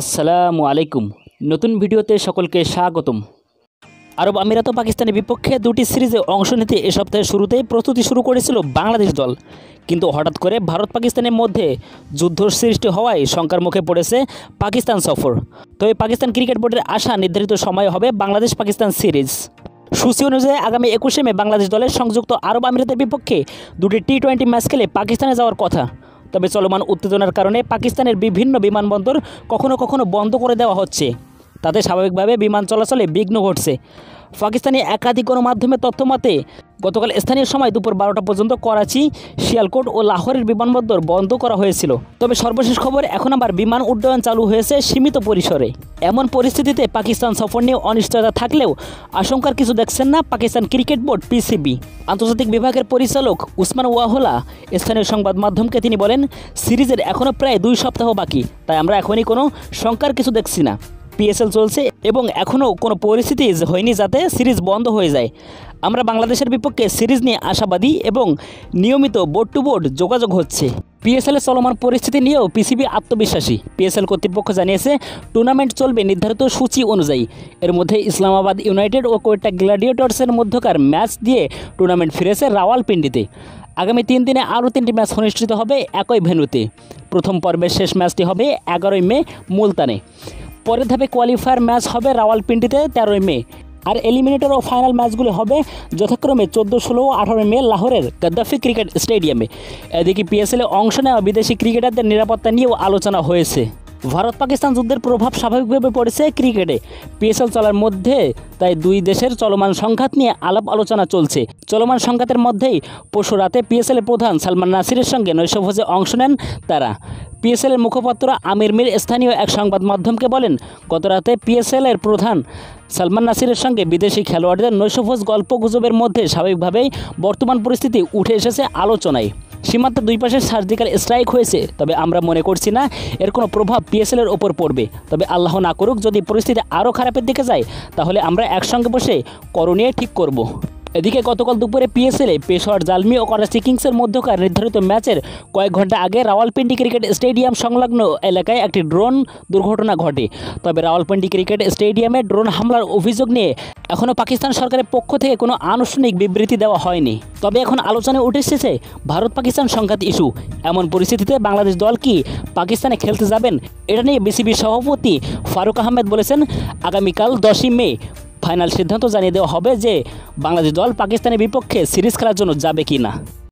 আসসালামু আলাইকুম। নতুন ভিডিওতে সকলকে স্বাগতম। আরব আমিরাত ও পাকিস্তানের বিপক্ষে দুটি সিরিজে অংশ নিতে এ সপ্তাহের শুরুতেই প্রস্তুতি শুরু করেছিল বাংলাদেশ দল, কিন্তু হঠাৎ করে ভারত পাকিস্তানের মধ্যে যুদ্ধ সৃষ্টি হওয়ায় শঙ্কার মুখে পড়েছে পাকিস্তান সফর। তবে পাকিস্তান ক্রিকেট বোর্ডের আশা নির্ধারিত সময়ে হবে বাংলাদেশ পাকিস্তান সিরিজ। সূচি অনুযায়ী আগামী 21শে মে বাংলাদেশ দলের সংযুক্ত আরব আমিরাতের বিপক্ষে দুটি টি-20 ম্যাচ খেলে পাকিস্তানে যাওয়ার কথা। তবে চলমান উত্তেজনার কারণে পাকিস্তানের বিভিন্ন বিমানবন্দর কখনো কখনো বন্ধ করে দেওয়া হচ্ছে। তাতে স্বাভাবিকভাবে বিমান চলাচলে বিঘ্ন ঘটছে। পাকিস্তানি একাধিক গণমাধ্যমের তথ্য মতে গতকাল স্থানীয় সময় দুপুর 12টা পর্যন্ত করাচি, শিয়ালকোট ও লাহোরের বিমানবন্দর বন্ধ করা হয়েছিল। তবে সর্বশেষ খবর এখন আবার বিমান উড্ডয়ন চালু হয়েছে সীমিত পরিসরে। এমন পরিস্থিতিতে পাকিস্তান সফর নিয়ে অনিশ্চয়তা থাকলেও আশঙ্কার কিছু দেখছেন না পাকিস্তান ক্রিকেট বোর্ড পিসিবি। আন্তর্জাতিক বিভাগের পরিচালক উসমান ওয়াহলা স্থানীয় সংবাদ মাধ্যমকে তিনি বলেন, সিরিজের এখনও প্রায় 2 সপ্তাহ বাকি, তাই আমরা এখনই কোনো শঙ্কার কিছু দেখছি না। পিএসএল চলছে এবং এখনও কোনো পরিস্থিতি হয়নি যাতে সিরিজ বন্ধ হয়ে যায়। আমরা বাংলাদেশের বিপক্ষে সিরিজ নিয়ে আশাবাদী এবং নিয়মিত বোর্ড টু বোর্ড যোগাযোগ হচ্ছে। পিএসএলের চলমান পরিস্থিতি নিয়েও পিসিবি আত্মবিশ্বাসী। পিএসএল কর্তৃপক্ষ জানিয়েছে টুর্নামেন্ট চলবে নির্ধারিত সূচি অনুযায়ী। এর মধ্যে ইসলামাবাদ ইউনাইটেড ও কোয়েটা গ্ল্যাডিয়েটর্সের মধ্যকার ম্যাচ দিয়ে টুর্নামেন্ট ফিরেছে রাওয়ালপিন্ডিতে। আগামী 3 দিনে আরও 3টি ম্যাচ অনুষ্ঠিত হবে একই ভেন্যুতে। প্রথম পর্বের শেষ ম্যাচটি হবে 11ই মে মুলতানে। পরের ধাপে কোয়ালিফায়ার ম্যাচ হবে রাওয়ালপিন্ডিতে 13ই মে। আর এলিমিনেটর ও ফাইনাল ম্যাচগুলি হবে যথাক্রমে 14, 16 ও 18 মে লাহোরের গাদ্দাফি ক্রিকেট স্টেডিয়ামে। এদিকে পিএসএলে অংশ নেওয়া বিদেশি ক্রিকেটারদের নিরাপত্তা নিয়েও আলোচনা হয়েছে। ভারত পাকিস্তান যুদ্ধের প্রভাব স্বাভাবিকভাবে পড়েছে ক্রিকেটে। পিএসএল চলার মধ্যে তাই দুই দেশের চলমান সংঘাত নিয়ে আলাপ আলোচনা চলছে। চলমান সংঘাতের মধ্যেই পরশু রাতে পিএসএলের প্রধান সালমান নাসিরের সঙ্গে নৈশভোজে অংশ নেন তারা। পিএসএলের মুখপাত্র আমির মির স্থানীয় এক সংবাদ মাধ্যমকে বলেন, গত রাতে পিএসএলের প্রধান সালমান নাসিরের সঙ্গে বিদেশি খেলোয়াড়দের নৈশভোজ গল্পগুজবের মধ্যে স্বাভাবিকভাবেই বর্তমান পরিস্থিতি উঠে এসেছে আলোচনায়। সীমান্তের দুই পাশে সার্জিক্যাল স্ট্রাইক হয়েছে, তবে আমরা মনে করছি না এর কোনো প্রভাব পিএসএলের ওপর পড়বে। তবে আল্লাহ না করুক যদি পরিস্থিতি আরও খারাপের দিকে যায়, তাহলে আমরা একসঙ্গে বসে করণীয় ঠিক করব। এদিকে গতকাল দুপুরে পিএসএলে পেশোয়ার জালমি ও করাচি কিংসের মধ্যকার নির্ধারিত ম্যাচের কয়েক ঘন্টা আগে রাওয়ালপিন্ডি ক্রিকেট স্টেডিয়াম সংলগ্ন এলাকায় একটি ড্রোন দুর্ঘটনা ঘটে। তবে রাওয়ালপিন্ডি ক্রিকেট স্টেডিয়ামে ড্রোন হামলার অভিযোগ নিয়ে এখনও পাকিস্তান সরকারের পক্ষ থেকে কোনো আনুষ্ঠানিক বিবৃতি দেওয়া হয়নি। তবে এখন আলোচনায় উঠে এসেছে ভারত পাকিস্তান সংঘাত ইস্যু। এমন পরিস্থিতিতে বাংলাদেশ দল কি পাকিস্তানে খেলতে যাবেন, এটা নিয়ে বিসিবির সভাপতি ফারুক আহমেদ বলেছেন, আগামীকাল 10ই মে ফাইনাল সিদ্ধান্ত জানিয়ে দেওয়া হবে যে বাংলাদেশ দল পাকিস্তানের বিপক্ষে সিরিজ খেলার জন্য যাবে কি না।